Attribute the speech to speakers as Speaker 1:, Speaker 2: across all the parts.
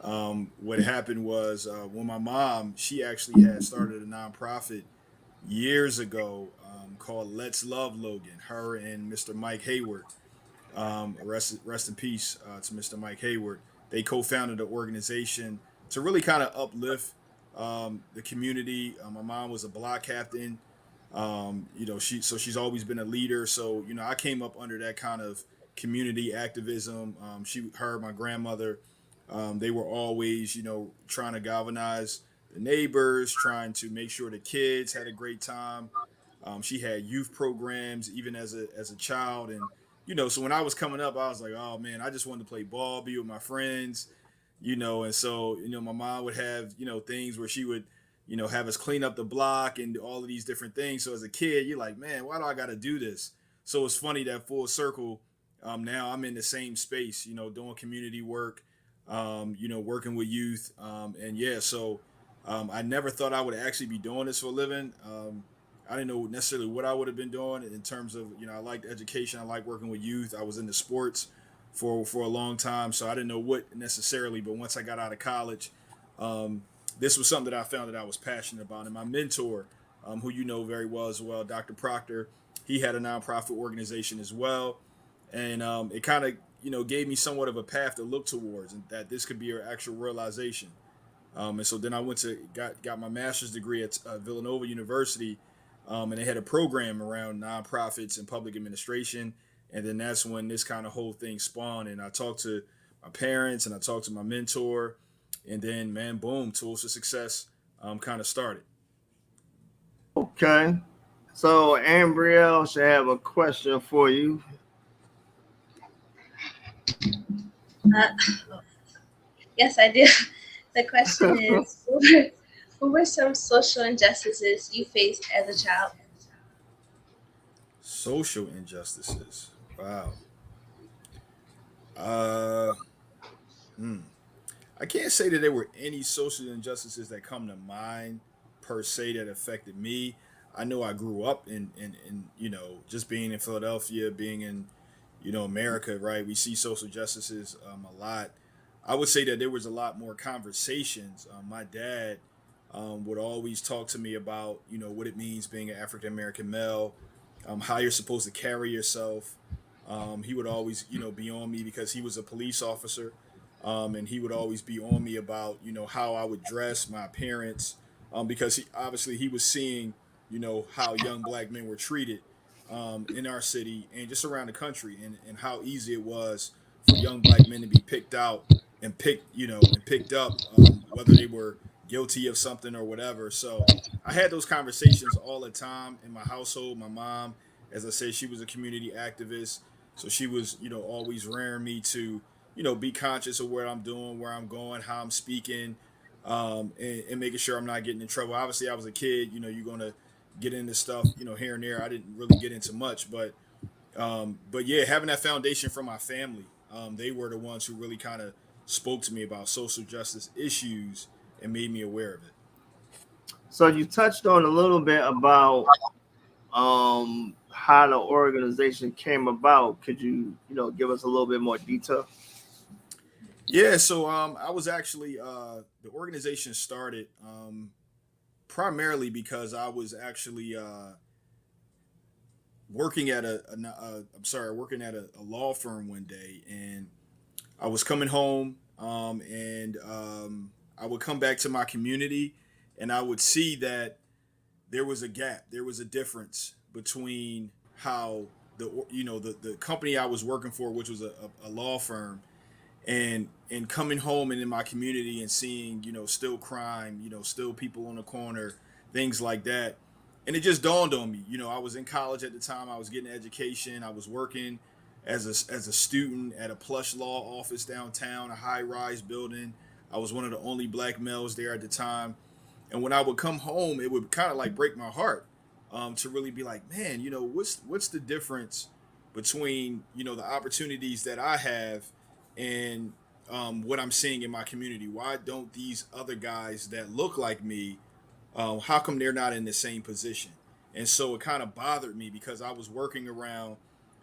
Speaker 1: What happened was when my mom, she actually had started a nonprofit years ago called Let's Love Logan. Her and Mr. Mike Hayward. Rest in peace to Mr. Mike Hayward. They co-founded an organization to really kind of uplift the community. My mom was a block captain. She's always been a leader. So I came up under that kind of community activism. My grandmother, they were always trying to galvanize the neighbors, trying to make sure the kids had a great time. She had youth programs even as a child, and so when I was coming up, I was like, oh man, I just wanted to play ball, be with my friends, and so my mom would have things where she would have us clean up the block and all of these different things. So as a kid, you're like, man, why do I got to do this? So it's funny that full circle. Now I'm in the same space, doing community work, working with youth, and yeah, so I never thought I would actually be doing this for a living. I didn't know necessarily what I would have been doing in terms of, I liked education. I like working with youth. I was into sports for a long time. So I didn't know what necessarily, but once I got out of college, this was something that I found that I was passionate about. And my mentor, who you know very well as well, Dr. Proctor, he had a nonprofit organization as well. And it kind of, gave me somewhat of a path to look towards and that this could be an actual realization. And so then I went to got my master's degree at Villanova University, and they had a program around nonprofits and public administration. And then that's when this kind of whole thing spawned. And I talked to my parents and I talked to my mentor, and then man, boom, Tools for Success kind of started.
Speaker 2: Okay. So Ambrielle should have a question for you.
Speaker 3: Uh, yes, I do. The question is, what were some social injustices you faced as a child?
Speaker 1: Social injustices. Wow. Uh, hmm. I can't say that there were any social injustices that come to mind per se that affected me. I know I grew up in just being in Philadelphia, being in America, right? We see social justices a lot. I would say that there was a lot more conversations. My dad would always talk to me about what it means being an African American male, how you're supposed to carry yourself. He would always be on me because he was a police officer, and he would always be on me about how I would dress, my appearance, because he was seeing how young black men were treated in our city and just around the country, and how easy it was for young black men to be picked out and picked up, whether they were guilty of something or whatever. So I had those conversations all the time in my household. My mom, as I said, she was a community activist, so she was always rearing me to be conscious of what I'm doing, where I'm going, how I'm speaking, and making sure I'm not getting in trouble. Obviously, I was a kid. You're gonna get into stuff, here and there. I didn't really get into much, but yeah, having that foundation from my family, they were the ones who really kind of spoke to me about social justice issues and made me aware of it.
Speaker 2: So you touched on a little bit about how the organization came about. Could you give us a little bit more detail?
Speaker 1: Yeah, so I was actually the organization started primarily because I was actually working at a law firm one day, and I was coming home, and I would come back to my community, and I would see that there was a gap, there was a difference between how the company I was working for, which was a law firm, and coming home and in my community and seeing still crime, still people on the corner, things like that. And it just dawned on me, I was in college at the time, I was getting an education, I was working as a student at a plush law office downtown, a high rise building. I was one of the only black males there at the time. And when I would come home, it would kind of like break my heart, to really be like, man, what's the difference between the opportunities that I have and what I'm seeing in my community? Why don't these other guys that look like me, how come they're not in the same position? And so it kind of bothered me because I was working around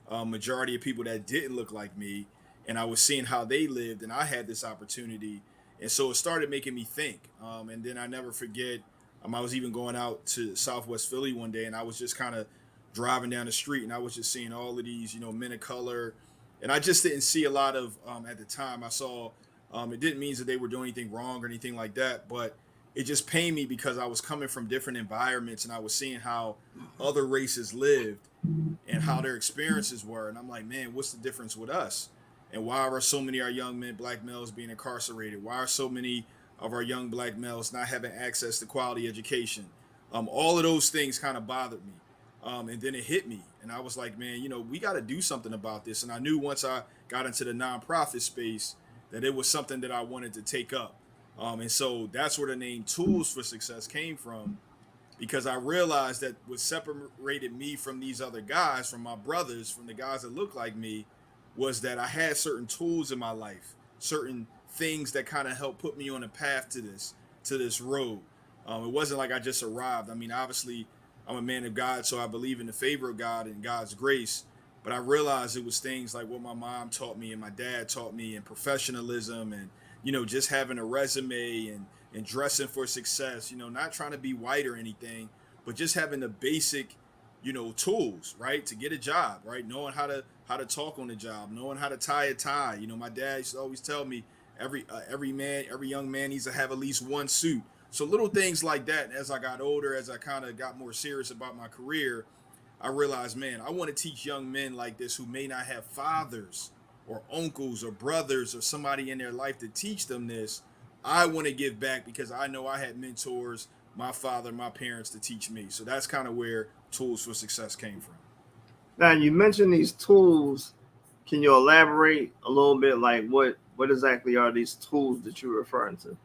Speaker 1: a majority of people that didn't look like me, and I was seeing how they lived, and I had this opportunity. And so it started making me think. And then I never forget, I was even going out to Southwest Philly one day, and I was just kind of driving down the street, and I was just seeing all of these, men of color, and I just didn't see a lot of at the time. I saw it didn't mean that they were doing anything wrong or anything like that, but it just pained me because I was coming from different environments and I was seeing how other races lived and how their experiences were. And I'm like, man, what's the difference with us? And why are so many of our young men, black males, being incarcerated? Why are so many of our young black males not having access to quality education? All of those things kind of bothered me. And then it hit me. And I was like, man, we got to do something about this. And I knew once I got into the nonprofit space that it was something that I wanted to take up. And so that's where the name Tools for Success came from, because I realized that what separated me from these other guys, from my brothers, from the guys that look like me, was that I had certain tools in my life, certain things that kind of helped put me on a path to this road. It wasn't like I just arrived. I mean, obviously, I'm a man of God, so I believe in the favor of God and God's grace. But I realized it was things like what my mom taught me and my dad taught me, and professionalism, and just having a resume, and dressing for success. Not trying to be white or anything, but just having the basic, tools, right, to get a job, right, knowing how to talk on the job, knowing how to tie a tie. My dad used to always tell me every young man needs to have at least one suit. So little things like that. And as I got older, as I kind of got more serious about my career, I realized, man, I want to teach young men like this who may not have fathers or uncles or brothers or somebody in their life to teach them this. I want to give back because I know I had mentors, my father, my parents, to teach me. So that's kind of where Tools for Success came from.
Speaker 2: Now you mentioned these tools. Can you elaborate a little bit? Like what exactly are these tools that you're referring to?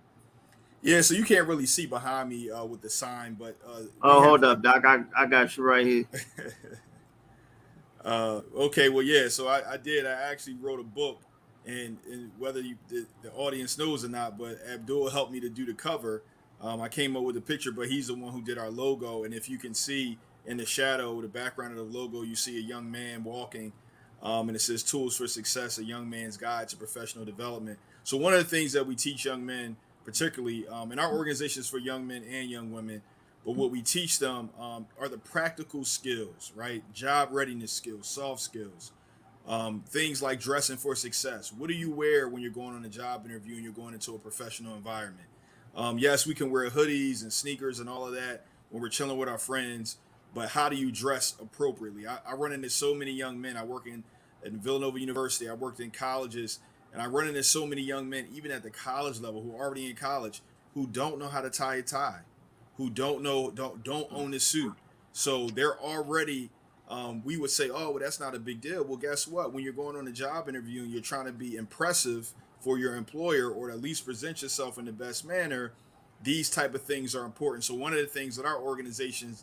Speaker 1: Yeah, so you can't really see behind me with the sign, but we
Speaker 2: Oh,
Speaker 1: have
Speaker 2: hold
Speaker 1: like
Speaker 2: up, Doc. I got you right here.
Speaker 1: okay, well, yeah. So I did. I actually wrote a book, and whether the audience knows or not, but Abdul helped me to do the cover. I came up with the picture, but he's the one who did our logo. And if you can see in the shadow, the background of the logo, you see a young man walking, and it says "Tools for Success: A Young Man's Guide to Professional Development." So one of the things that we teach young men, particularly in our organizations for young men and young women, but what we teach them are the practical skills, right? Job readiness skills, soft skills, things like dressing for success. What do you wear when you're going on a job interview and you're going into a professional environment? Yes, we can wear hoodies and sneakers and all of that when we're chilling with our friends, but how do you dress appropriately? I run into so many young men. I work in Villanova University. I worked in colleges, and I run into so many young men, even at the college level, who are already in college, who don't know how to tie a tie, who don't own a suit. So they're already we would say, oh, well, that's not a big deal. Well, guess what? When you're going on a job interview and you're trying to be impressive for your employer, or at least present yourself in the best manner, these type of things are important. So one of the things that our organization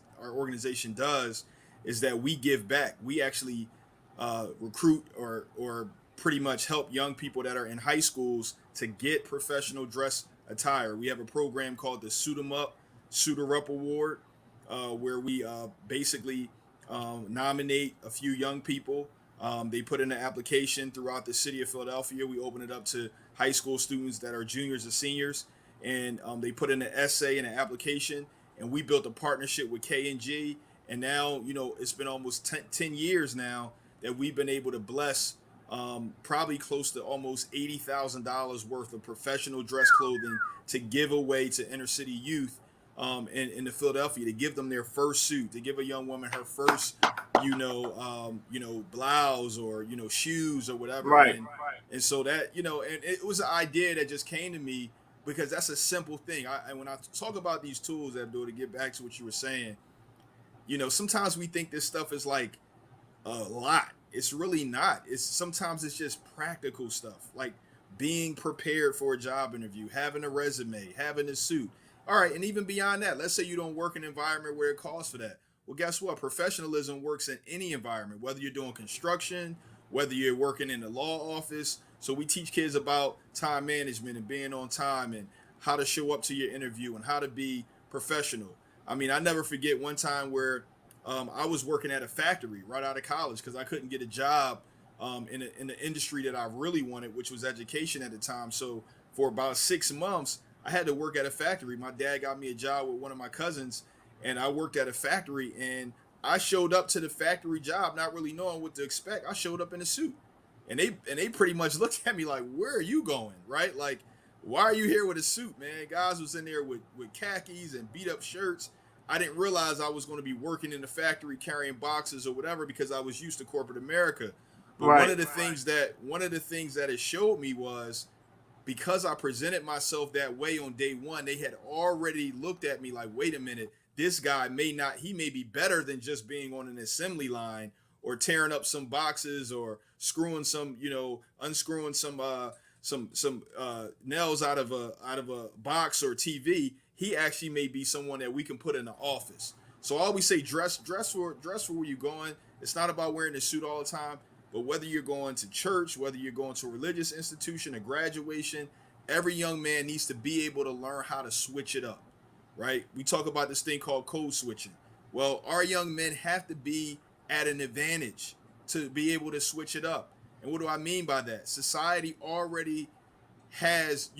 Speaker 1: does is that we give back. We actually recruit or pretty much help young people that are in high schools to get professional dress attire. We have a program called the Suitor Up Award, where we basically nominate a few young people. They put in an application throughout the city of Philadelphia. We open it up to high school students that are juniors or seniors, and they put in an essay and an application. And we built a partnership with K&G, and now it's been almost 10 years now that we've been able to bless probably close to almost $80,000 worth of professional dress clothing to give away to inner city youth in the Philadelphia, to give them their first suit, to give a young woman her first, blouse, or shoes or whatever.
Speaker 2: Right.
Speaker 1: And so that and it was an idea that just came to me because that's a simple thing. And when I talk about these tools, Abdul, to get back to what you were saying, sometimes we think this stuff is like a lot. It's really not. It's just practical stuff, like being prepared for a job interview, having a resume, having a suit. All right, and even beyond that, let's say you don't work in an environment where it calls for that. Well, guess what? Professionalism works in any environment, whether you're doing construction, whether you're working in the law office. So we teach kids about time management and being on time, and how to show up to your interview, and how to be professional. I mean, I never forget one time where I was working at a factory right out of college because I couldn't get a job in the industry that I really wanted, which was education at the time. So for about 6 months, I had to work at a factory. My dad got me a job with one of my cousins, and I worked at a factory. And I showed up to the factory job not really knowing what to expect. I showed up in a suit, and they pretty much looked at me like, "Where are you going?" Right? Like, why are you here with a suit, man? Guys was in there with khakis and beat up shirts. I didn't realize I was going to be working in the factory carrying boxes or whatever because I was used to corporate America. But
Speaker 2: Right.
Speaker 1: one of the things that it showed me was because I presented myself that way on day one, they had already looked at me like, wait a minute, this guy he may be better than just being on an assembly line or tearing up some boxes or screwing some, unscrewing some nails out of a box or TV. He actually may be someone that we can put in the office. So I always say dress for where you're going. It's not about wearing a suit all the time. But whether you're going to church, whether you're going to a religious institution, a graduation, every young man needs to be able to learn how to switch it up, right? We talk about this thing called code switching. Well, our young men have to be at an advantage to be able to switch it up. And what do I mean by that? Society already has,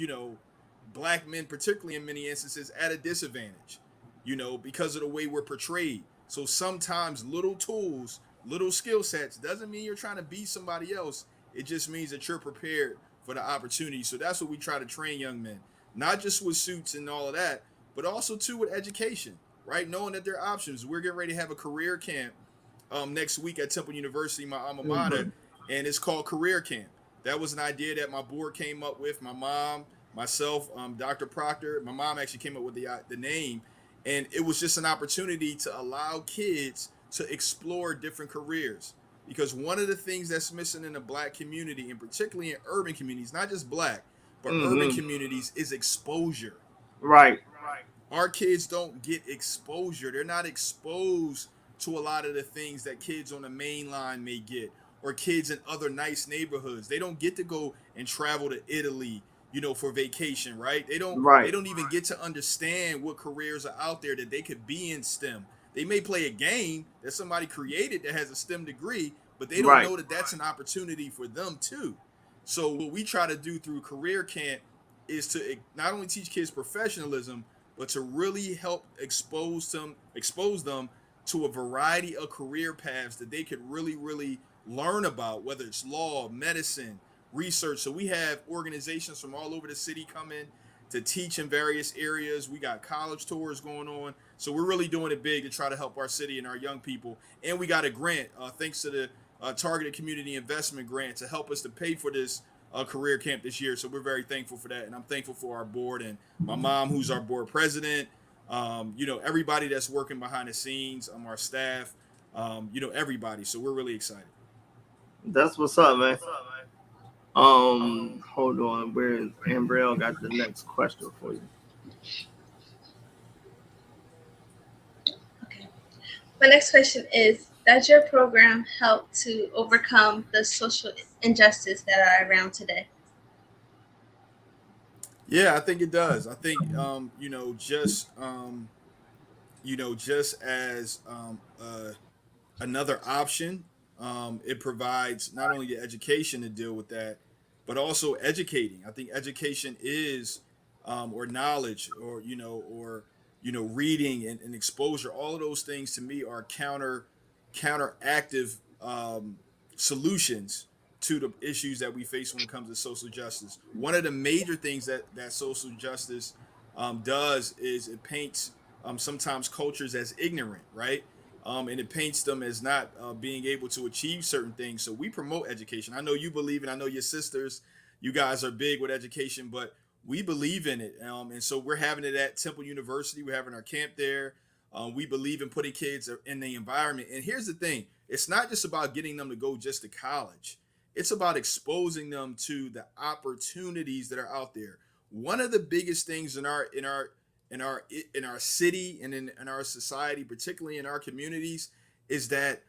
Speaker 1: black men, particularly in many instances, at a disadvantage, because of the way we're portrayed. So sometimes little tools, little skill sets doesn't mean you're trying to be somebody else. It just means that you're prepared for the opportunity. So that's what we try to train young men, not just with suits and all of that, but also too with education, right? Knowing that there are options. We're getting ready to have a career camp next week at Temple University, my alma
Speaker 2: Mm-hmm.
Speaker 1: mater, and it's called Career Camp. That was an idea that my board came up with. My mom, myself, Dr. Proctor. My mom actually came up with the name, and it was just an opportunity to allow kids to explore different careers. Because one of the things that's missing in the black community, and particularly in urban communities, not just black, but urban
Speaker 2: Mm-hmm.
Speaker 1: communities, is exposure.
Speaker 2: Right.
Speaker 1: Our kids don't get exposure. They're not exposed to a lot of the things that kids on the main line may get, or kids in other nice neighborhoods. They don't get to go and travel to Italy, for vacation, right? They
Speaker 2: Right.
Speaker 1: don't even get to understand what careers are out there that they could be in STEM. They may play a game that somebody created that has a STEM degree, but they don't
Speaker 2: Right.
Speaker 1: know that that's an opportunity for them too. So what we try to do through career camp is to not only teach kids professionalism, but to really help expose them to a variety of career paths that they could really, really learn about, whether it's law, medicine, research. So we have organizations from all over the city coming to teach in various areas. We got college tours going on. So we're really doing it big to try to help our city and our young people. And we got a grant, thanks to the Targeted Community Investment Grant, to help us to pay for this career camp this year. So we're very thankful for that. And I'm thankful for our board and my mom, who's our board president, everybody that's working behind the scenes, our staff, everybody. So we're really excited.
Speaker 2: That's what's up, man. Hold on. Where Ambriel got the next question for you?
Speaker 3: Okay. My next question is, does your program help to overcome the social injustice that are around today?
Speaker 1: Yeah, I think it does. I think, just as another option. It provides not only the education to deal with that, but also educating. I think education is, or knowledge, or reading and exposure. All of those things to me are counteractive solutions to the issues that we face when it comes to social justice. One of the major things that social justice does is it paints sometimes cultures as ignorant, right? And it paints them as not being able to achieve certain things. So we promote education. I know you believe, and I know your sisters, you guys are big with education, but we believe in it. And so we're having it at Temple University. We're having our camp there. We believe in putting kids in the environment. And here's the thing: it's not just about getting them to go just to college. It's about exposing them to the opportunities that are out there. One of the biggest things in our city and in our society, particularly in our communities, is that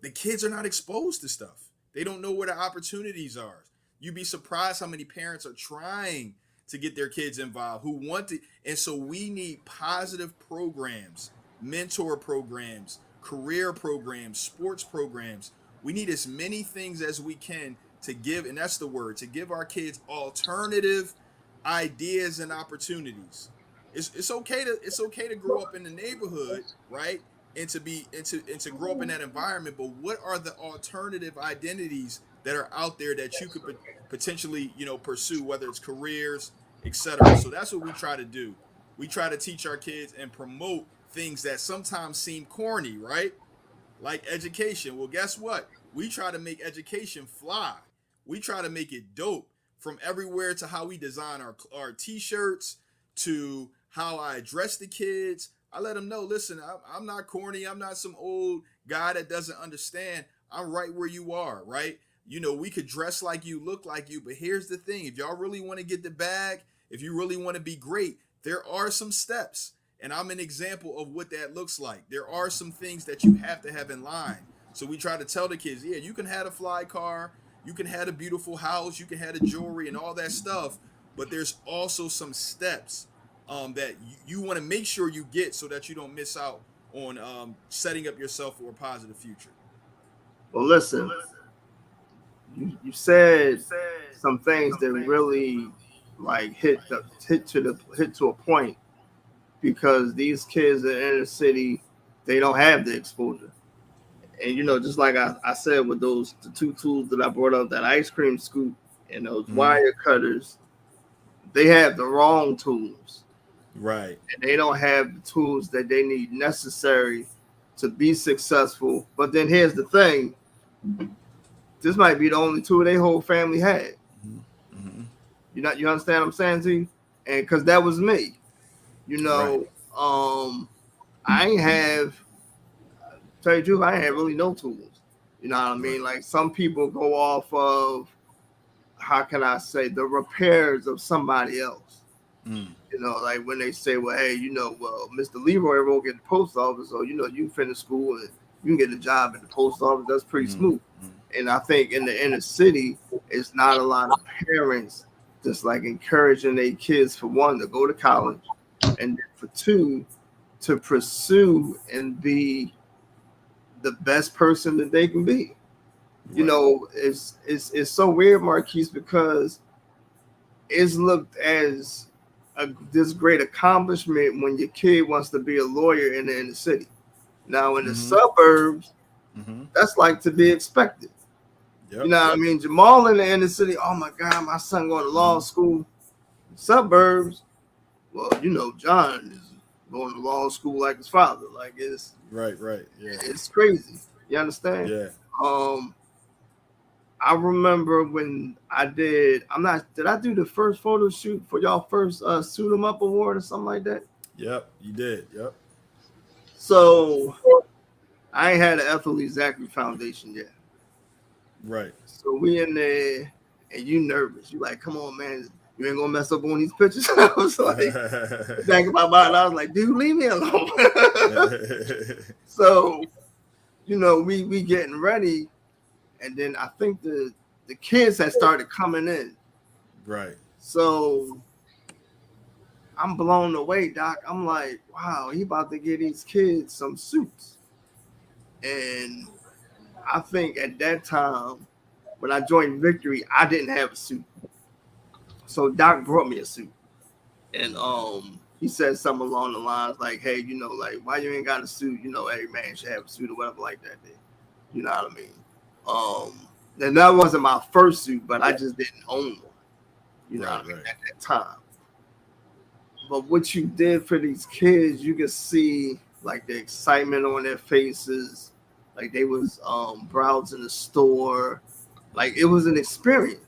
Speaker 1: the kids are not exposed to stuff. They don't know where the opportunities are. You'd be surprised how many parents are trying to get their kids involved who want to. And so we need positive programs, mentor programs, career programs, sports programs. We need as many things as we can to give, and that's the word, to give our kids alternative ideas and opportunities. It's okay to grow up in the neighborhood, right? And to grow up in that environment, but what are the alternative identities that are out there that you could potentially, pursue, whether it's careers, etc. So that's what we try to do. We try to teach our kids and promote things that sometimes seem corny, right? Like education. Well, guess what? We try to make education fly. We try to make it dope, from everywhere to how we design our t-shirts to how I address the kids. I let them know, listen, I'm not corny. I'm not some old guy that doesn't understand. I'm right where you are, right? We could dress like you, look like you, but here's the thing. If y'all really want to get the bag, if you really want to be great, there are some steps. And I'm an example of what that looks like. There are some things that you have to have in line. So we try to tell the kids, yeah, you can have a fly car, you can have a beautiful house, you can have the jewelry and all that stuff, but there's also some steps that you want to make sure you get so that you don't miss out on setting up yourself for a positive future.
Speaker 2: Well, listen, you said some things that really like hit to a point, because these kids in the inner city, they don't have the exposure. And just like I said, with the two tools that I brought up, that ice cream scoop and those
Speaker 1: Mm-hmm.
Speaker 2: wire cutters, they have the wrong tools.
Speaker 1: Right.
Speaker 2: And they don't have the tools that they need necessary to be successful. But then here's the thing: this might be the only tool their whole family had.
Speaker 1: Mm-hmm.
Speaker 2: You understand what I'm saying to you? And because that was me.
Speaker 1: Right.
Speaker 2: I ain't have, tell you the truth, I ain't have really no tools. You know what I
Speaker 1: Right.
Speaker 2: mean? Like, some people go off of, how can I say, the repairs of somebody else.
Speaker 1: Mm.
Speaker 2: Like when they say, well, hey, Mr. Leroy won't get the post office, or you finish school and you can get a job at the post office. That's pretty
Speaker 1: Mm.
Speaker 2: smooth. And I think in the inner city, it's not a lot of parents just like encouraging their kids, for one, to go to college, and then for two, to pursue and be the best person that they can be.
Speaker 1: Right.
Speaker 2: It's so weird, Marquis, because it's looked as this great accomplishment when your kid wants to be a lawyer in the inner city. Now in the
Speaker 1: Mm-hmm.
Speaker 2: suburbs,
Speaker 1: Mm-hmm.
Speaker 2: that's like to be expected. You
Speaker 1: Yep.
Speaker 2: know what I mean? Jamal in the inner city, oh my God, my son going to law
Speaker 1: Mm-hmm.
Speaker 2: school. Suburbs, well, John is going to law school like his father. Like,
Speaker 1: Right. Right. Yeah.
Speaker 2: it's crazy. You understand?
Speaker 1: Yeah.
Speaker 2: Um, I remember when did I do the first photo shoot for y'all first Suit 'em Up award or something like that?
Speaker 1: Yep. You did. Yep.
Speaker 2: So I ain't had an Ethel Zachary Foundation yet.
Speaker 1: Right.
Speaker 2: So we in there, and you nervous. You like, come on, man. You ain't gonna mess up on these pictures. I was like, thinking about it. I was like, dude, leave me alone. So, we getting ready, and then I think the kids had started coming in.
Speaker 1: Right.
Speaker 2: So I'm blown away, Doc. I'm like, wow, he about to get these kids some suits. And I think at that time, when I joined Victory, I didn't have a suit. So Doc brought me a suit. And he said something along the lines like, hey, like, why you ain't got a suit? Every man should have a suit or whatever like that. Then. You know what I mean? And that wasn't my first suit, but I just didn't own one. You know what I mean? At that time. But what you did for these kids, you could see like the excitement on their faces, like they was browsing the store, like it was an experience,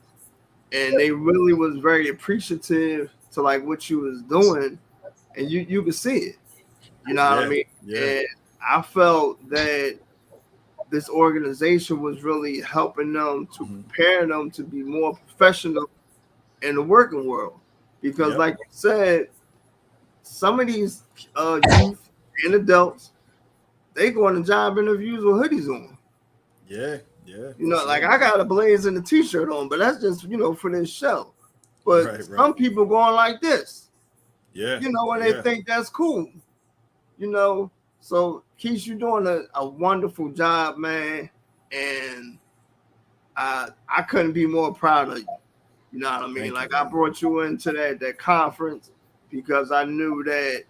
Speaker 2: and they really was very appreciative to like what you was doing, and you could see it. You know what I mean?
Speaker 1: Yeah.
Speaker 2: And I felt that this organization was really helping them to prepare them to be more professional in the working world, because like you said, some of these youth and adults, they go on the job interviews with hoodies on.
Speaker 1: Yeah. Yeah.
Speaker 2: Like I got a blazer and a t-shirt on, but that's just, for this show. But some people going like this.
Speaker 1: Yeah.
Speaker 2: And they think that's cool. So Keith, you're doing a wonderful job, man. And I couldn't be more proud of you. You know what I mean?
Speaker 1: Thank you,
Speaker 2: Like I
Speaker 1: brother.
Speaker 2: brought you into that conference because I knew that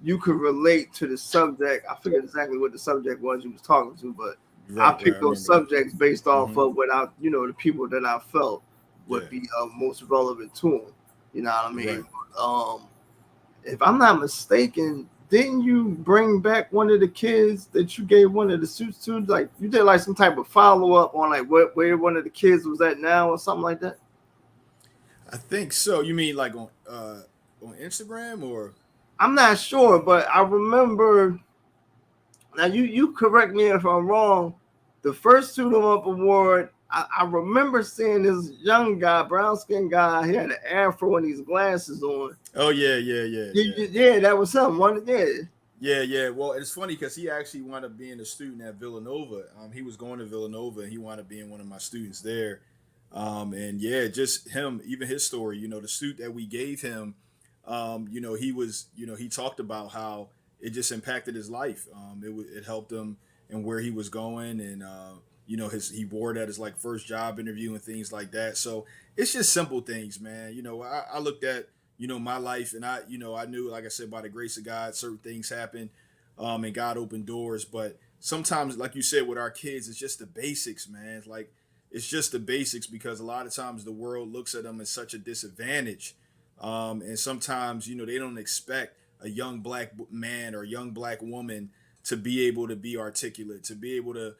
Speaker 2: you could relate to the subject. I forget exactly what the subject was you was talking to, but I
Speaker 1: Right, right. I
Speaker 2: picked those
Speaker 1: remember that.
Speaker 2: subjects based off
Speaker 1: Hmm.
Speaker 2: of what I, the people that I felt
Speaker 1: Yeah.
Speaker 2: would be most relevant to them. You know what I mean?
Speaker 1: Right.
Speaker 2: If I'm not mistaken, didn't you bring back one of the kids that you gave one of the suits to? Like you did like some type of follow up on like where one of the kids was at now or something like that.
Speaker 1: I think so. You mean like on Instagram or?
Speaker 2: I'm not sure, but I remember. Now you correct me if I'm wrong. The first Suit 'em Up award, I remember seeing this young guy, brown skinned guy. He had an afro and these glasses on.
Speaker 1: Oh yeah, yeah, yeah,
Speaker 2: Yeah,
Speaker 1: yeah.
Speaker 2: yeah, that was something. One, yeah.
Speaker 1: Yeah, yeah. Well, it's funny because he actually wound up being a student at Villanova. He was going to Villanova, and he wound up being one of my students there. And yeah, just him, even his story. The suit that we gave him. He was. He talked about how it just impacted his life. It helped him and where he was going, and he wore that as like first job interview and things like that. So it's just simple things, man. I looked at my life, and I knew, like I said, by the grace of God, certain things happen, and God opened doors. But sometimes, like you said, with our kids, it's just the basics, man. It's just the basics, because a lot of times the world looks at them as such a disadvantage, and sometimes they don't expect a young black man or young black woman to be able to be articulate, to be able to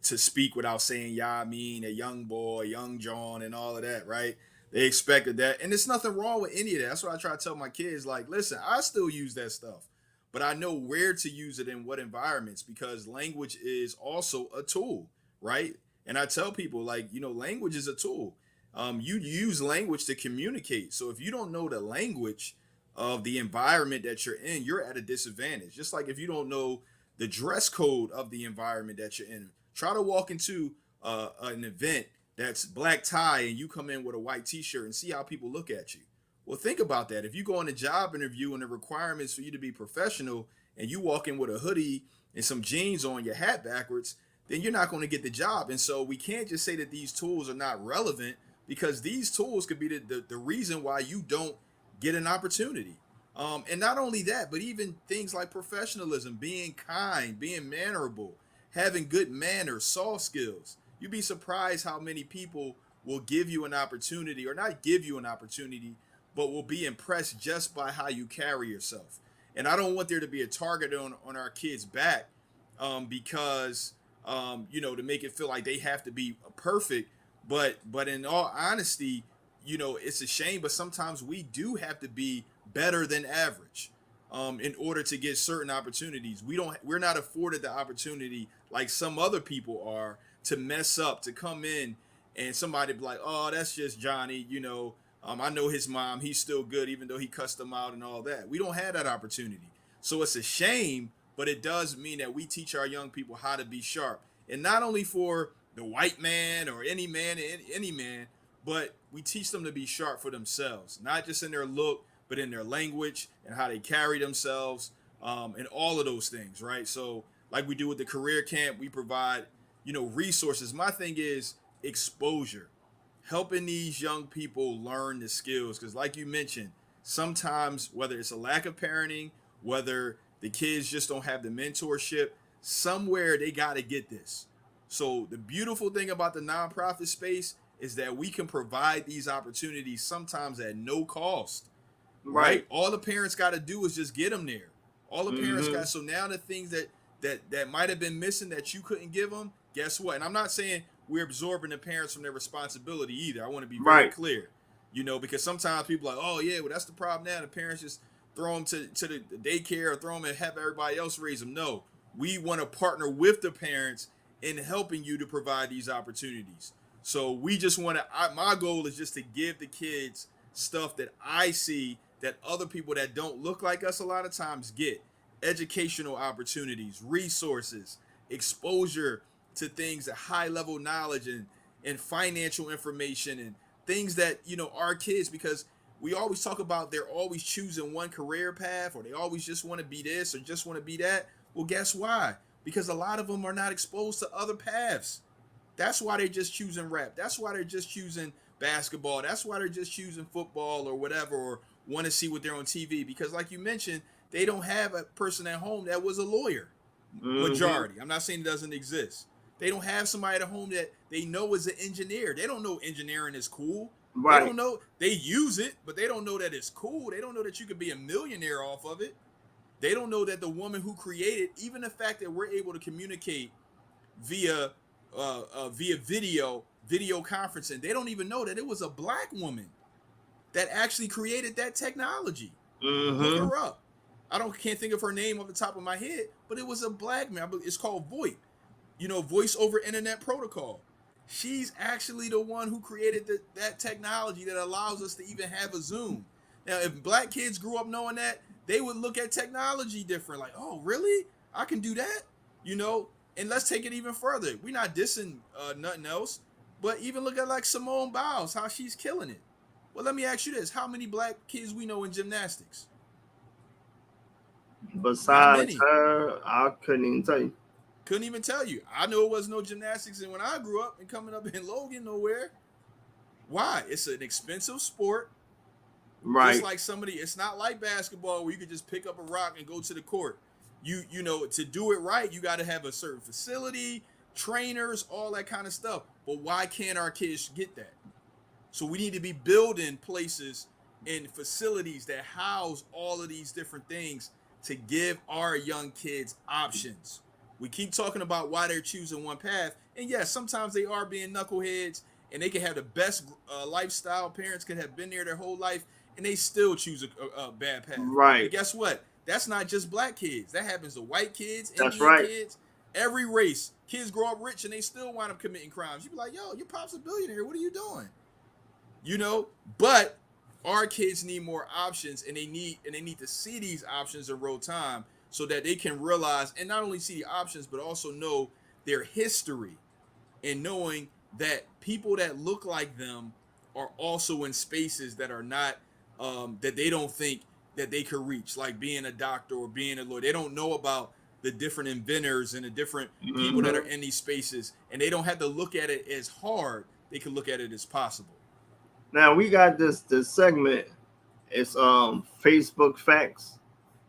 Speaker 1: to speak without saying "yeah, I mean," a young boy, young John, and all of that, right? They expected that, and there's nothing wrong with any of that. That's what I try to tell my kids. Like, listen, I still use that stuff, but I know where to use it in what environments, because language is also a tool, right? And I tell people, like, language is a tool. You use language to communicate. So if you don't know the language of the environment that you're in, you're at a disadvantage. Just like if you don't know the dress code of the environment that you're in, try to walk into an event that's black tie and you come in with a white t-shirt and see how people look at you. Well, think about that. If you go on a job interview and the requirements for you to be professional, and you walk in with a hoodie and some jeans on, your hat backwards, then you're not going to get the job. And so we can't just say that these tools are not relevant, because these tools could be the reason why you don't get an opportunity. And not only that, but even things like professionalism, being kind, being mannerable, having good manners, soft skills. You'd be surprised how many people will give you an opportunity, or not give you an opportunity, but will be impressed just by how you carry yourself. And I don't want there to be a target on our kids' back, because to make it feel like they have to be perfect. But in all honesty, it's a shame, but sometimes we do have to be better than average, in order to get certain opportunities. We're not afforded the opportunity like some other people are, to mess up, to come in, and somebody be like, oh, that's just Johnny, I know his mom, he's still good even though he cussed them out and all that. We don't have that opportunity. So it's a shame, but it does mean that we teach our young people how to be sharp. And not only for the white man or any man, but we teach them to be sharp for themselves, not just in their look, but in their language and how they carry themselves, and all of those things, right? So, like we do with the career camp, we provide, resources. My thing is exposure, helping these young people learn the skills, because, like you mentioned, sometimes whether it's a lack of parenting, whether the kids just don't have the mentorship, somewhere they got to get this. So the beautiful thing about the nonprofit space is that we can provide these opportunities sometimes at no cost,
Speaker 2: Right.
Speaker 1: right? All the parents got to do is just get them there. All the parents
Speaker 2: Mm-hmm.
Speaker 1: got. So now the things that might have been missing that you couldn't give them, guess what? And I'm not saying we're absorbing the parents from their responsibility either. I want to be very
Speaker 2: Right.
Speaker 1: clear, because sometimes people are like, oh yeah, well that's the problem now. The parents just throw them to the daycare, or throw them and have everybody else raise them. No, we want to partner with the parents in helping you to provide these opportunities. So we just want to. My goal is just to give the kids stuff that I see that other people that don't look like us a lot of times get: educational opportunities, resources, exposure to things at high level knowledge, and financial information, and things that our kids, because we always talk about they're always choosing one career path, or they always just want to be this or just want to be that. Well, guess why? Because a lot of them are not exposed to other paths. That's why they're just choosing rap. That's why they're just choosing basketball. That's why they're just choosing football or whatever, or want to see what they're on TV. Because, like you mentioned, they don't have a person at home that was a lawyer.
Speaker 2: Mm-hmm.
Speaker 1: Majority. I'm not saying it doesn't exist. They don't have somebody at home that they know is an engineer. They don't know engineering is cool. They
Speaker 2: Right.
Speaker 1: don't know. They use it, but they don't know that it's cool. They don't know that you could be a millionaire off of it. They don't know that the woman who created, even the fact that we're able to communicate via via video conferencing, they don't even know that it was a black woman that actually created that technology. Look
Speaker 2: Mm-hmm.
Speaker 1: her up. I don't can't think of her name off the top of my head, but it was a black man. It's called VoIP, voice over internet protocol. She's actually the one who created that technology that allows us to even have a Zoom. Now, if black kids grew up knowing that, they would look at technology different. Like, oh, really? I can do that? You know? And let's take it even further. We're not dissing nothing else, but even look at like Simone Biles, how she's killing it. Well, let me ask you this: how many black kids we know in gymnastics? Not
Speaker 2: Besides
Speaker 1: many.
Speaker 2: her, I couldn't even tell you.
Speaker 1: Couldn't even tell you. I know it was no gymnastics, and when I grew up and coming up in Logan, nowhere. Why? It's an expensive sport. Just
Speaker 2: Right.
Speaker 1: like somebody, it's not like basketball where you could just pick up a rock and go to the court. You know, to do it right, you got to have a certain facility, trainers, all that kind of stuff. But why can't our kids get that? So we need to be building places and facilities that house all of these different things to give our young kids options. We keep talking about why they're choosing one path, and yes, sometimes they are being knuckleheads, and they can have the best lifestyle. Parents can have been there their whole life, and they still choose a bad path. But
Speaker 2: Right.
Speaker 1: guess what? That's not just black kids. That happens to white kids,
Speaker 2: That's
Speaker 1: Indian
Speaker 2: right.
Speaker 1: kids, every race. Kids grow up rich and they still wind up committing crimes. You be like, yo, your pop's a billionaire. What are you doing? But our kids need more options, and they need to see these options in real time so that they can realize and not only see the options but also know their history, and knowing that people that look like them are also in spaces that are not that they don't think that they could reach, like being a doctor or being a lawyer. They don't know about the different inventors and the different people that are
Speaker 2: Mm-hmm.
Speaker 1: in these spaces, and they don't have to look at it as hard. They can look at it as possible.
Speaker 2: Now we got this segment. It's Facebook facts.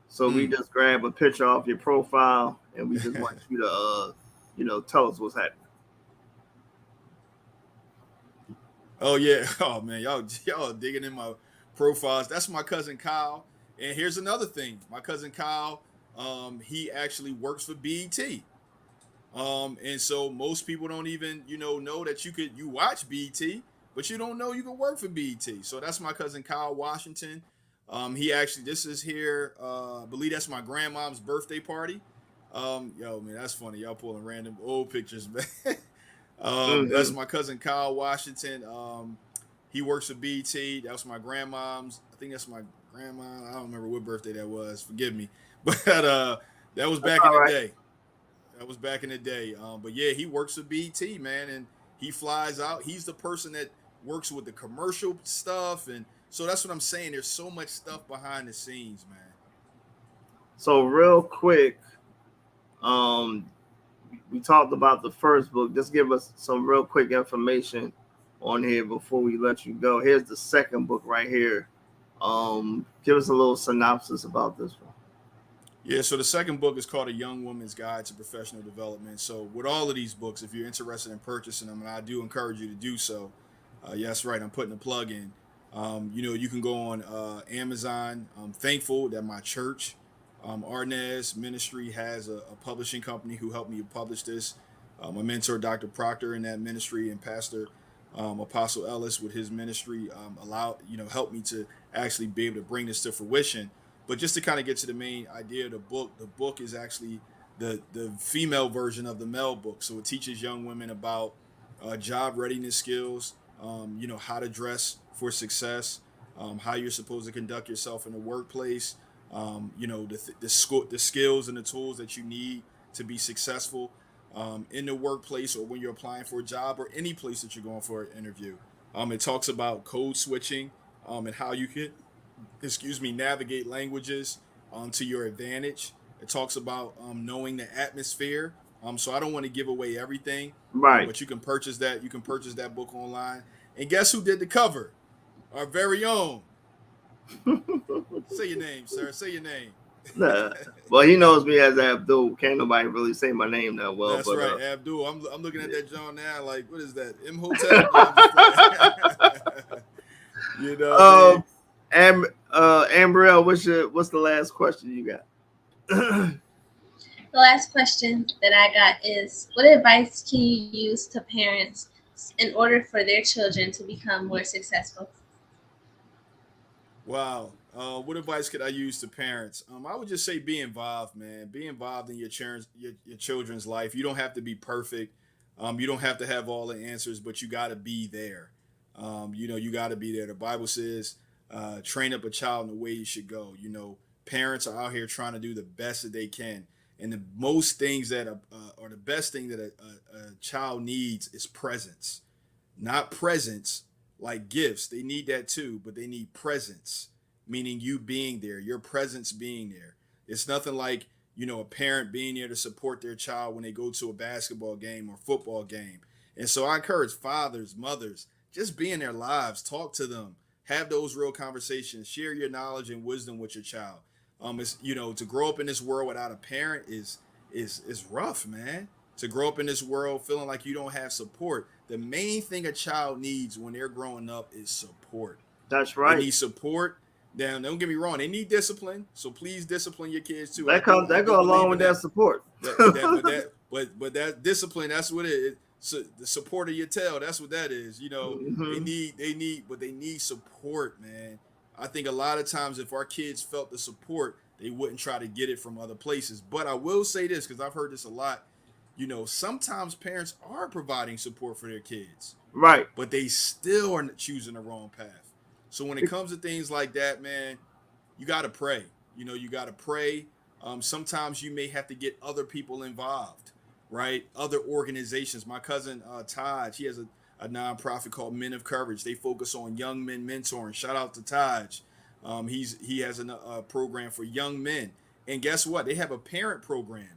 Speaker 2: So we
Speaker 1: Mm.
Speaker 2: just grab a picture off your profile and we just want you to tell us what's happening.
Speaker 1: Oh yeah. Oh man, y'all digging in my profiles. That's my cousin Kyle. And here's another thing. My cousin Kyle, he actually works for BET. And so most people don't even, know that you watch BET, but you don't know you can work for BET. So that's my cousin Kyle Washington. He actually this is here, I believe that's my grandmom's birthday party. Yo, man, that's funny. Y'all pulling random old pictures, man. That's
Speaker 2: Mm-hmm.
Speaker 1: my cousin Kyle Washington. He works for BT. That was my grandmom's. I think that's my grandma. I don't remember what birthday that was. Forgive me, but that was
Speaker 2: That's
Speaker 1: back in
Speaker 2: all
Speaker 1: the
Speaker 2: right.
Speaker 1: day. That was back in the day. But yeah, he works for BT, man, and he flies out. He's the person that works with the commercial stuff, and so that's what I'm saying. There's so much stuff behind the scenes, man.
Speaker 2: So real quick, um, we talked about the first book. Just give us some real quick information on here before we let you go. Here's the second book right here. Give us a little synopsis about this one.
Speaker 1: Yeah, so the second book is called A Young Woman's Guide to Professional Development. So, with all of these books, if you're interested in purchasing them, and I do encourage you to do so, yes, right, I'm putting a plug in. You can go on Amazon. I'm thankful that my church, Arnaz Ministry, has a publishing company who helped me publish this. My mentor, Dr. Proctor, in that ministry, and Pastor Apostle Ellis with his ministry, helped me to actually be able to bring this to fruition. But just to kind of get to the main idea of the book is actually the female version of the male book. So it teaches young women about job readiness skills, how to dress for success, how you're supposed to conduct yourself in the workplace, the skills and the tools that you need to be successful in the workplace, or when you're applying for a job, or any place that you're going for an interview. It talks about code switching, and how you can, navigate languages to your advantage. It talks about knowing the atmosphere So I don't want to give away everything.
Speaker 2: Right.
Speaker 1: But you can purchase that. You can purchase that book online. And guess who did the cover? Our very own. Say your name, sir. Say your name.
Speaker 2: Nah. Well, he knows me as Abdul. Can't nobody really say my name that well.
Speaker 1: That's
Speaker 2: But
Speaker 1: right, Abdul. I'm looking at that John now. Like, what is that? Imhotep. No, I'm just playing. You know what I mean?
Speaker 2: Ambrielle, what's the last question you got?
Speaker 3: The last question that I got is, what advice can you use to parents in order for their children to become more successful?
Speaker 1: Wow. What advice could I use to parents? I would just say be involved, man. Be involved in your children's life. You don't have to be perfect. You don't have to have all the answers, but you got to be there. You got to be there. The Bible says, train up a child in the way you should go. Parents are out here trying to do the best that they can. And the most things that or the best thing that a child needs is presence, not presents like gifts. They need that too, but they need presence, meaning you being there, your presence being there. It's nothing like, a parent being there to support their child when they go to a basketball game or football game. And so I encourage fathers, mothers, just be in their lives, talk to them, have those real conversations, share your knowledge and wisdom with your child. It's to grow up in this world without a parent is rough, man. To grow up in this world feeling like you don't have support. The main thing a child needs when they're growing up is support.
Speaker 2: That's
Speaker 1: They
Speaker 2: right.
Speaker 1: need support. Now, don't get me wrong. They need discipline. So please discipline your kids too.
Speaker 2: That
Speaker 1: I do
Speaker 2: go
Speaker 1: believe
Speaker 2: along with
Speaker 1: in
Speaker 2: that support.
Speaker 1: but that discipline. That's what it is. So the support of your tail. That's what that is.
Speaker 2: Mm-hmm.
Speaker 1: They need support, man. I think a lot of times if our kids felt the support, they wouldn't try to get it from other places. But I will say this because I've heard this a lot. Sometimes parents are providing support for their kids,
Speaker 2: Right.
Speaker 1: but they still are choosing the wrong path. So when it comes to things like that, man, you got to pray. You got to pray. Sometimes you may have to get other people involved, right? Other organizations. My cousin Taj, he has a nonprofit called Men of Courage. They focus on young men mentoring. Shout out to Taj. He has a program for young men. And guess what? They have a parent program.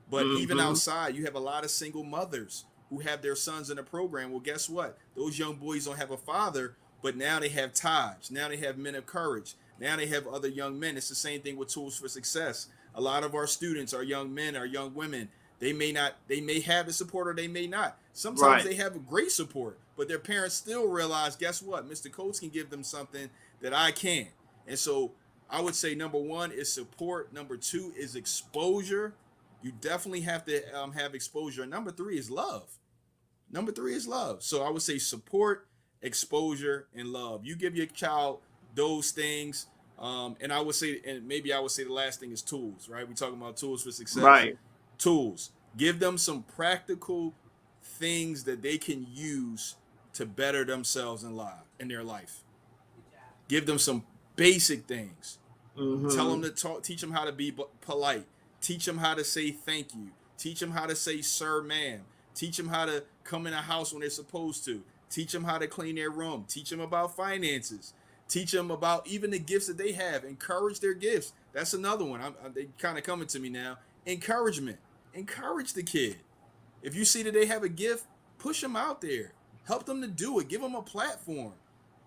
Speaker 1: But even
Speaker 2: Mm-hmm.
Speaker 1: outside, you have a lot of single mothers who have their sons in the program. Well, guess what? Those young boys don't have a father, but now they have Taj. Now they have Men of Courage. Now they have other young men. It's the same thing with Tools for Success. A lot of our students are young men, are young women. They may have the support or they may not. Sometimes
Speaker 2: Right.
Speaker 1: they have great support, but their parents still realize, guess what? Mr. Coates can give them something that I can't. And so I would say number one is support. Number two is exposure. You definitely have to have exposure. And number three is love. Number three is love. So I would say support, exposure, and love. You give your child those things. And I would say, and maybe I would say the last thing is tools, right? We're talking about tools for success.
Speaker 2: Right.
Speaker 1: Tools. Give them some practical things that they can use to better themselves in their life. Give them some basic things. Tell them
Speaker 2: Mm-hmm.
Speaker 1: to talk, teach them how to be polite. Teach them how to say thank you. Teach them how to say sir, ma'am. Teach them how to come in a house when they're supposed to. Teach them how to clean their room. Teach them about finances. Teach them about even the gifts that they have. Encourage their gifts. That's another one. They kind of coming to me now. Encouragement. Encourage the kid. If you see that they have a gift, push them out there. Help them to do it. Give them a platform.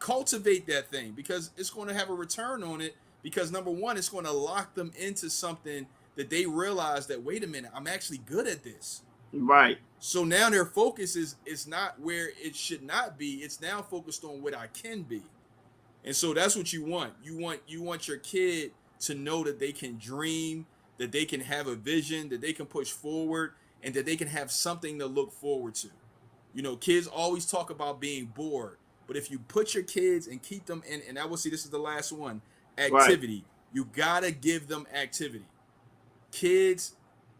Speaker 1: Cultivate that thing because it's going to have a return on it. Because number one, it's going to lock them into something that they realize that, wait a minute, I'm actually good at this.
Speaker 2: Right.
Speaker 1: So now their focus is not where it should not be. It's now focused on what I can be. And so that's what you want. You want your kid to know that they can dream, that they can have a vision, that they can push forward, and that they can have something to look forward to. Kids always talk about being bored, but if you put your kids and keep them in, and I will see this is the last one,
Speaker 2: Right.
Speaker 1: activity. You gotta give them activity. Kids,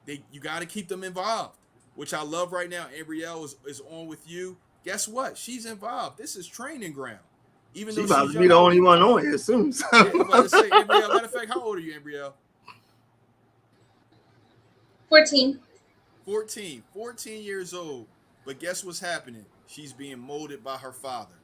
Speaker 1: you gotta keep them involved, which I love right now. Ambrielle is on with you. Guess what? She's involved. This is training ground. Even
Speaker 2: She
Speaker 1: though
Speaker 2: about
Speaker 1: she's
Speaker 2: to be
Speaker 1: young,
Speaker 2: the only one on here soon.
Speaker 1: yeah, I'm about to say, Ambrielle. Matter of fact, how old are you, Ambrielle?
Speaker 3: 14.
Speaker 1: 14 years old. But guess what's happening? She's being molded by her father.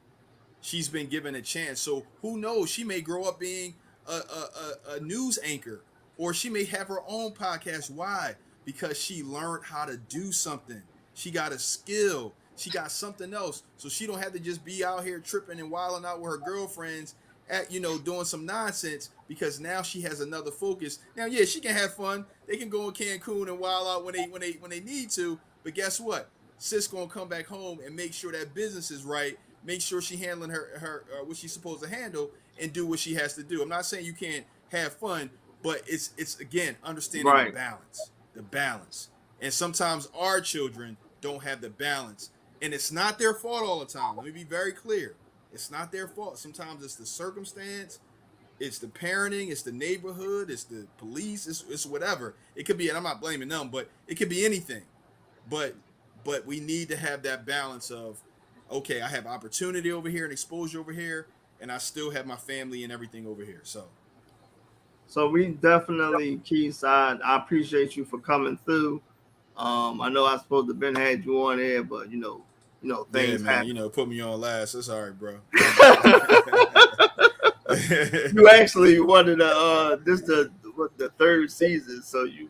Speaker 1: She's been given a chance. So who knows? She may grow up being a news anchor, or she may have her own podcast. Why? because she learned how to do something. She got a skill. She got something else. So she don't have to just be out here tripping and wilding out with her girlfriends at, doing some nonsense, because now she has another focus. Now, yeah, she can have fun. They can go in Cancun and wild out when they need to. But guess what? Sis gonna come back home and make sure that business is right. Make sure she handling her what she's supposed to handle, and do what she has to do. I'm not saying you can't have fun, but it's again understanding the
Speaker 2: Right.
Speaker 1: balance, the balance. And sometimes our children don't have the balance, and it's not their fault all the time. Let me be very clear. It's not their fault. Sometimes it's the circumstance, it's the parenting, it's the neighborhood, it's the police, it's whatever. It could be, and I'm not blaming them, but it could be anything. But we need to have that balance of, okay, I have opportunity over here and exposure over here, and I still have my family and everything over here.
Speaker 2: So we definitely, Keyside, I appreciate you for coming through. I know I supposed to have been had you on here, but
Speaker 1: Yeah,
Speaker 2: things
Speaker 1: man,
Speaker 2: happen.
Speaker 1: put me on last. That's all right, bro. My bad.
Speaker 2: You actually wanted this the third season, so you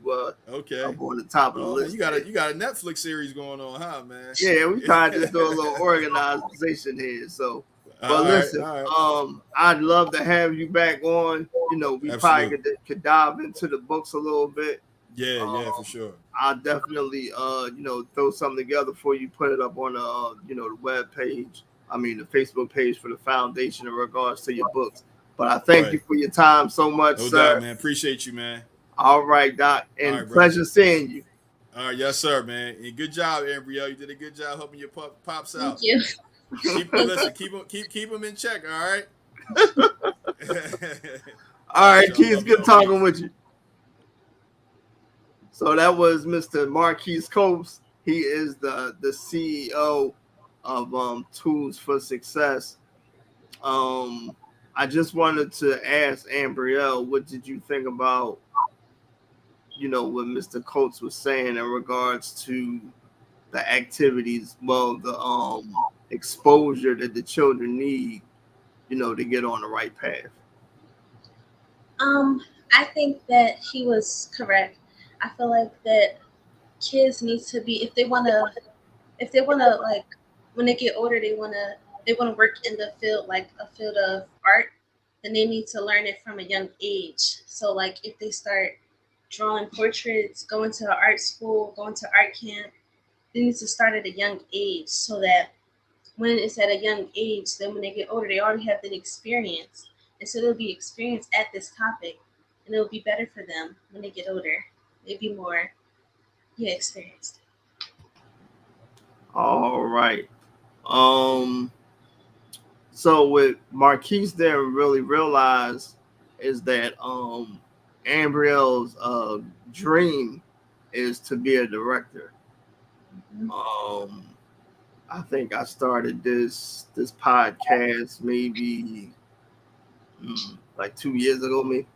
Speaker 1: Okay.
Speaker 2: up on the top of the
Speaker 1: Oh man,
Speaker 2: list.
Speaker 1: you got a Netflix series going on, huh, man?
Speaker 2: Yeah, we trying to just do a little organization here. So, but
Speaker 1: All right,
Speaker 2: listen,
Speaker 1: all right.
Speaker 2: I'd love to have you back on. We probably
Speaker 1: Absolutely.
Speaker 2: could dive into the books a little bit.
Speaker 1: Yeah, yeah, for
Speaker 2: Um,
Speaker 1: sure.
Speaker 2: I'll definitely throw something together for you, put it up on the the web page. I mean the Facebook page for the foundation in regards to your books. But I thank you
Speaker 1: Right.
Speaker 2: for your time so much,
Speaker 1: No doubt,
Speaker 2: sir.
Speaker 1: man. Appreciate you, man.
Speaker 2: All right, Doc,
Speaker 1: All
Speaker 2: and
Speaker 1: right, brother.
Speaker 2: pleasure seeing you.
Speaker 1: All right, yes, sir, man. And good job, Ambrielle. You did a good job helping your pops
Speaker 3: Thank
Speaker 1: out.
Speaker 3: you. Thank
Speaker 1: Listen, keep them in check. All right. All
Speaker 2: All
Speaker 1: right,
Speaker 2: right,
Speaker 1: y'all.
Speaker 2: Keith,
Speaker 1: Love
Speaker 2: good
Speaker 1: y'all.
Speaker 2: talking
Speaker 1: Peace.
Speaker 2: with you. So that was Mr. Marquis Copes. He is the CEO of Tools for Success. Um, I just wanted to ask Ambrielle, what did you think about what Mr. Coates was saying in regards to the activities, well, the exposure that the children need, to get on the right path.
Speaker 3: I think that he was correct. I feel like that kids need to be, if they wanna like, when they get older, they wanna work in the field, like a field of art, then they need to learn it from a young age. So like if they start drawing portraits, going to art school, going to art camp, they need to start at a young age, so that when it's at a young age, then when they get older, they already have that experience. And so they'll be experienced at this topic, and it'll be better for them when they get older. They'll be more, yeah, experienced.
Speaker 2: All right. Um, so what Marquise didn't really realize is that Ambrielle's dream is to be a director.
Speaker 3: Mhm.
Speaker 2: Um, I think I started this podcast maybe like 2 years ago, maybe.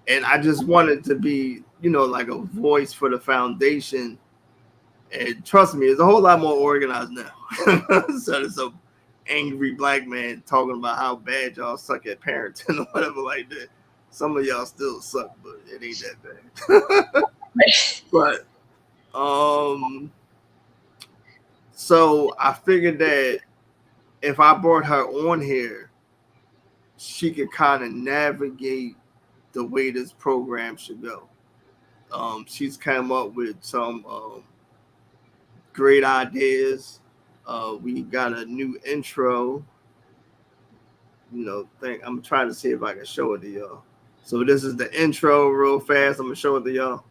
Speaker 2: And I just wanted to be, like a voice for the foundation. And trust me, it's a whole lot more organized now. So there's a angry black man talking about how bad y'all suck at parenting or whatever like that. Some of y'all still suck, but it ain't that bad. But um, so I figured that if I brought her on here, she could kind of navigate the way this program should go. She's come up with some great ideas. We got a new intro. Thing. I'm trying to see if I can show it to y'all. So this is the intro, real fast. I'm gonna show it to y'all.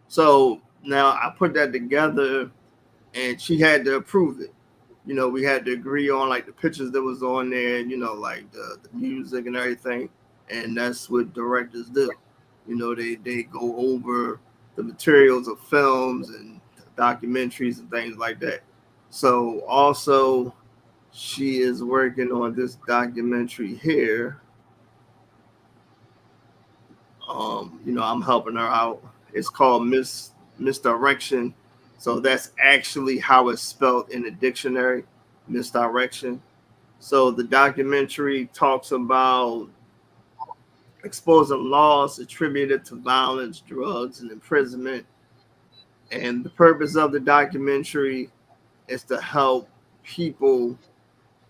Speaker 2: So now I put that together, and she had to approve it. We had to agree on like the pictures that was on there, like the music and everything. And that's what directors do. They go over the materials of films and documentaries and things like that. So also she is working on this documentary here. I'm helping her out. It's called Misdirection. So that's actually how it's spelled in the dictionary, misdirection. So the documentary talks about exposing laws attributed to violence, drugs, and imprisonment. And the purpose of the documentary is to help people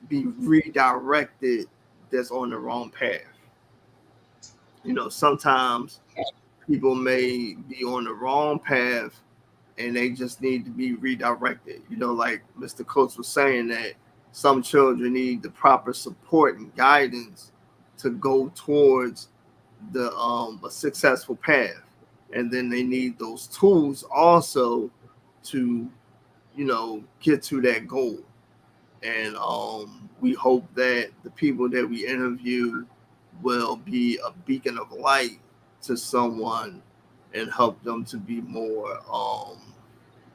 Speaker 2: be redirected that's on the wrong path. Sometimes people may be on the wrong path and they just need to be redirected. Like Mr. Coates was saying, that some children need the proper support and guidance to go towards the a successful path, and then they need those tools also to get to that goal. And we hope that the people that we interview will be a beacon of light to someone and help them to be more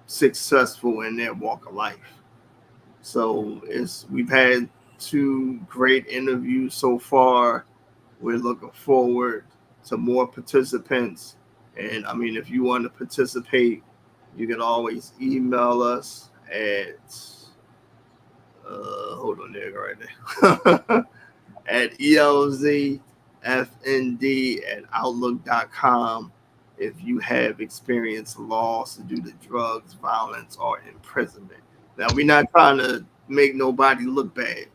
Speaker 2: successful in their walk of life. So we've had two great interviews so far. We're looking forward to more participants. And I mean, if you want to participate, you can always email us at hold on there right there at elzfnd at outlook.com if you have experienced loss due to drugs, violence, or imprisonment. Now, we're not trying to make nobody look bad.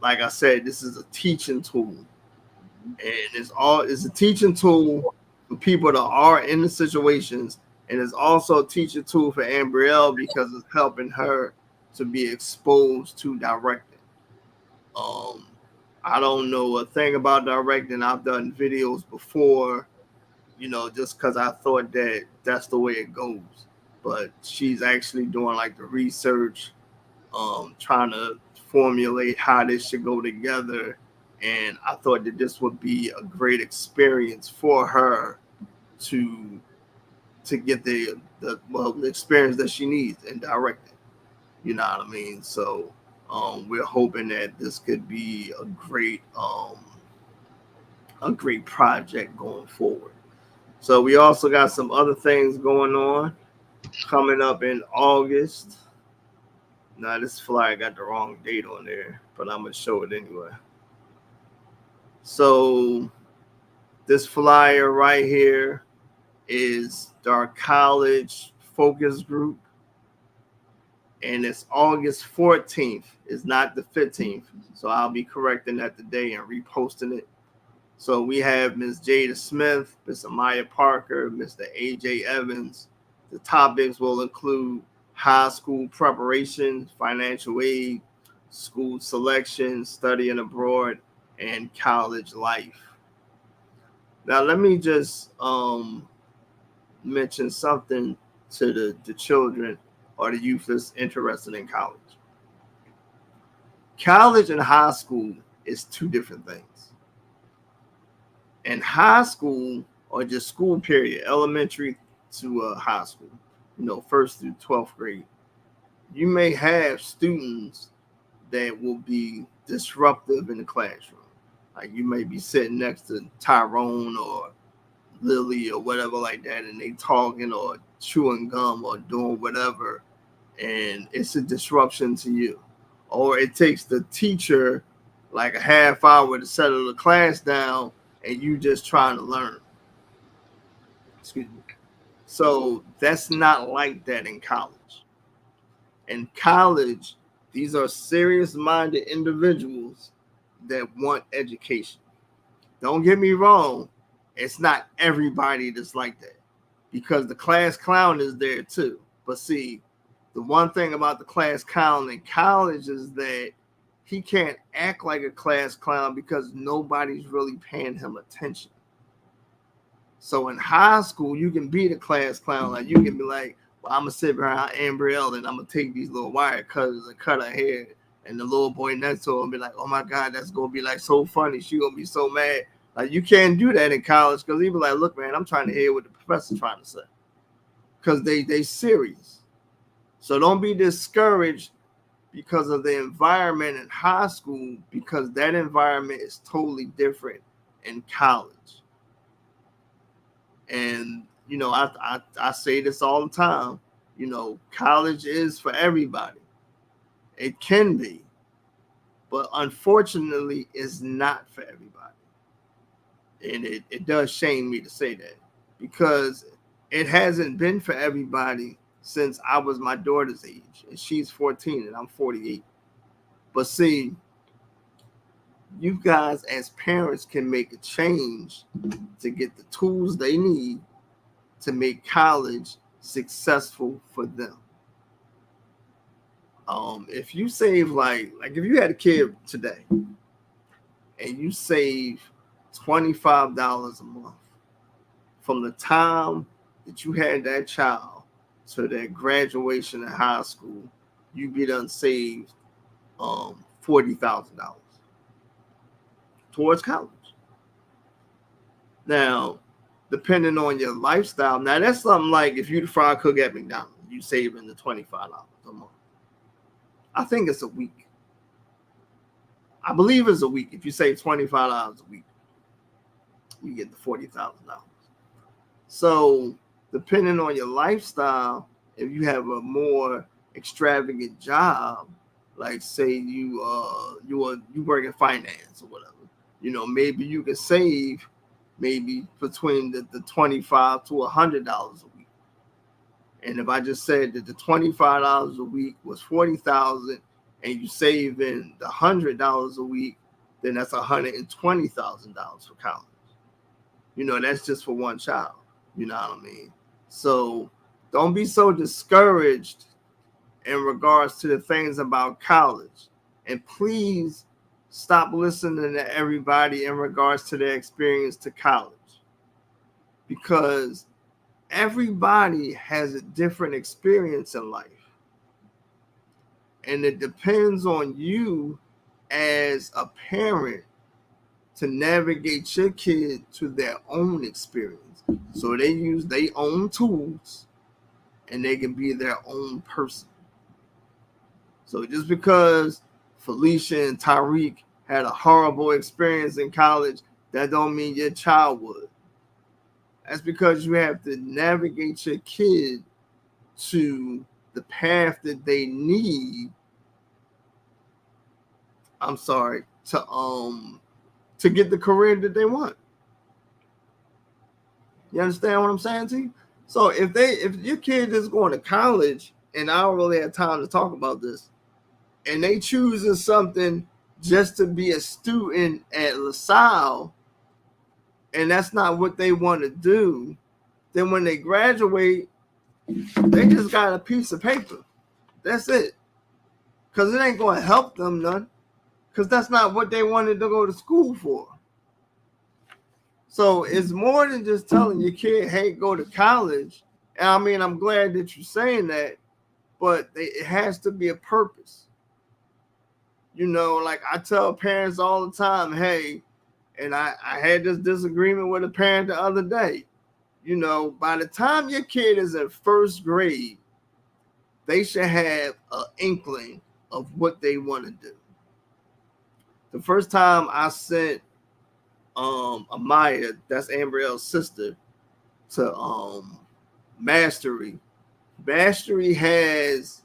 Speaker 2: Like I said, this is a teaching tool, and it's a teaching tool for people that are in the situations, and it's also a teaching tool for Ambrielle because it's helping her to be exposed to directing. Um, I don't know a thing about directing. I've done videos before, just because I thought that that's the way it goes. But she's actually doing like the research, trying to formulate how this should go together. And I thought that this would be a great experience for her to get the experience that she needs in directing. You know what I mean? So we're hoping that this could be a great project going forward. So we also got some other things going on coming up in August. Now this flyer got the wrong date on there, but I'm gonna show it anyway. So this flyer right here is our college focus group, and it's August 14th. It's not the 15th. So I'll be correcting that today and reposting it. So we have Ms. Jada Smith, Mr. Maya Parker, Mr. AJ Evans. The topics will include high school preparation, financial aid, school selection, studying abroad, and college life. Now, let me just mention something to the children or the youth that's interested in college. College and high school is two different things. In high school, or just school period, elementary to high school, first through 12th grade, you may have students that will be disruptive in the classroom. Like you may be sitting next to Tyrone or Lily or whatever like that, and they talking or chewing gum or doing whatever, and it's a disruption to you. Or it takes the teacher like a half hour to settle the class down, and you just trying to learn. Excuse me. So that's not like that in college. In college, these are serious-minded individuals that want education. Don't get me wrong, it's not everybody that's like that, because the class clown is there too. But see, the one thing about the class clown in college is that he can't act like a class clown because nobody's really paying him attention. So in high school, you can be the class clown. Like you can be like, well, I'm gonna sit behind Ambrielle and I'm gonna take these little wire cutters and cut her hair. And the little boy next to her will be like, oh my God, that's gonna be like so funny. She gonna be so mad. Like you can't do that in college because he be like, look, man, I'm trying to hear what the professor's trying to say. Because they serious. So don't be discouraged because of the environment in high school, because that environment is totally different in college. And I say this all the time. College is for everybody. It can be, but unfortunately, it's not for everybody. And it does shame me to say that, because it hasn't been for everybody since I was my daughter's age. And she's 14 and I'm 48. But see, you guys as parents can make a change to get the tools they need to make college successful for them. If you save like if you had a kid today and you save $25 a month from the time that you had that child to their graduation in high school, you be done saved $40,000 towards college. Now, depending on your lifestyle, now that's something like if you the fry cook at McDonald's, you saving the $25 a month. I think it's a week. I believe it's a week. If you save $25 a week, you get the $40,000. So, depending on your lifestyle, if you have a more extravagant job, like say you work in finance or whatever, maybe you can save maybe between the $25 to $100 a week. And if I just said that the $25 a week was $40,000 and you saving the $100 a week, then that's $120,000 for college. That's just for one child. You know what I mean? So don't be so discouraged in regards to the things about college. And please stop listening to everybody in regards to their experience to college. Because everybody has a different experience in life. And it depends on you as a parent to navigate your kid to their own experience. So they use their own tools and they can be their own person. So just because Felicia and Tyreek had a horrible experience in college, that don't mean your child would. That's because you have to navigate your kid to the path that they need. To get the career that they want. You understand what I'm saying to you? So if your kid is going to college, and I don't really have time to talk about this, and they choosing something just to be a student at LaSalle, and that's not what they want to do, then when they graduate, they just got a piece of paper. That's it. Because it ain't going to help them none. Because that's not what they wanted to go to school for. So it's more than just telling your kid, hey, go to college. And I mean, I'm glad that you're saying that, but it has to be a purpose. Like I tell parents all the time, hey, and I had this disagreement with a parent the other day. By the time your kid is in first grade, they should have an inkling of what they want to do. The first time I sent Amaya, that's Ambrielle's sister, to Mastery. Mastery has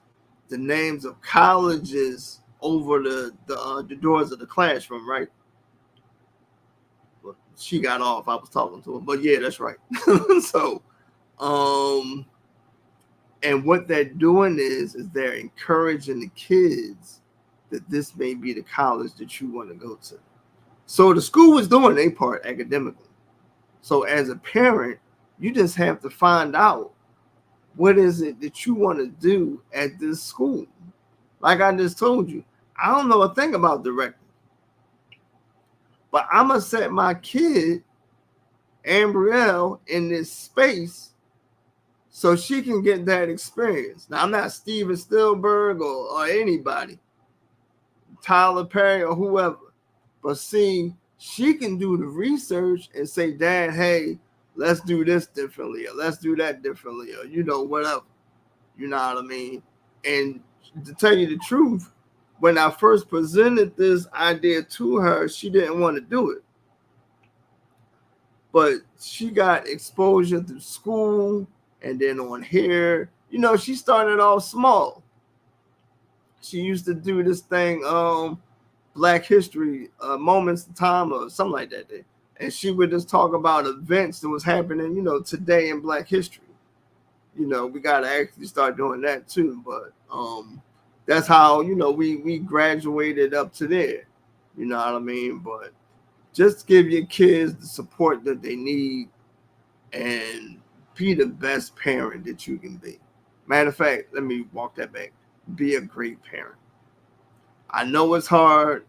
Speaker 2: the names of colleges over the doors of the classroom, right? Well, she got off. I was talking to her, but yeah, that's right. So, and what they're doing is they're encouraging the kids that this may be the college that you want to go to. So the school is doing their part academically. So as a parent, you just have to find out what is it that you want to do at this school. Like I just told you, I don't know a thing about directing. But I'm going to set my kid, Ambrielle, in this space so she can get that experience. Now, I'm not Steven Spielberg or anybody, Tyler Perry or whoever. But see, she can do the research and say, Dad, hey, let's do this differently, or let's do that differently, or whatever. You know what I mean? And to tell you the truth, when I first presented this idea to her, she didn't want to do it. But she got exposure through school and then on here, she started off small. She used to do this thing, Black History Moments in Time or something like that. And she would just talk about events that was happening, today in Black history. We got to actually start doing that too. But that's how, we graduated up to there. You know what I mean? But just give your kids the support that they need and be the best parent that you can be. Matter of fact, let me walk that back. Be a great parent. I know it's hard,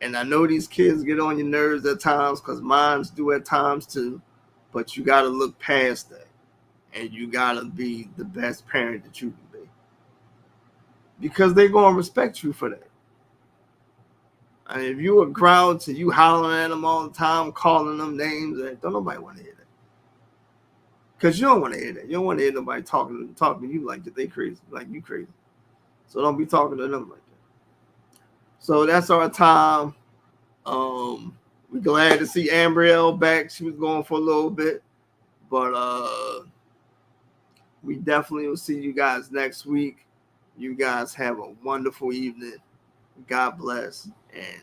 Speaker 2: and I know these kids get on your nerves at times because mines do at times too, but you got to look past that and you got to be the best parent that you can be because they're going to respect you for that. And if you a grouch and you hollering at them all the time, calling them names, don't nobody want to hear that. Because you don't want to hear that. You don't want to hear nobody talking to you like that they crazy, like you crazy. So don't be talking to them like that. So that's our time. We're glad to see Ambrielle back. She was gone for a little bit. But we definitely will see you guys next week. You guys have a wonderful evening. God bless. And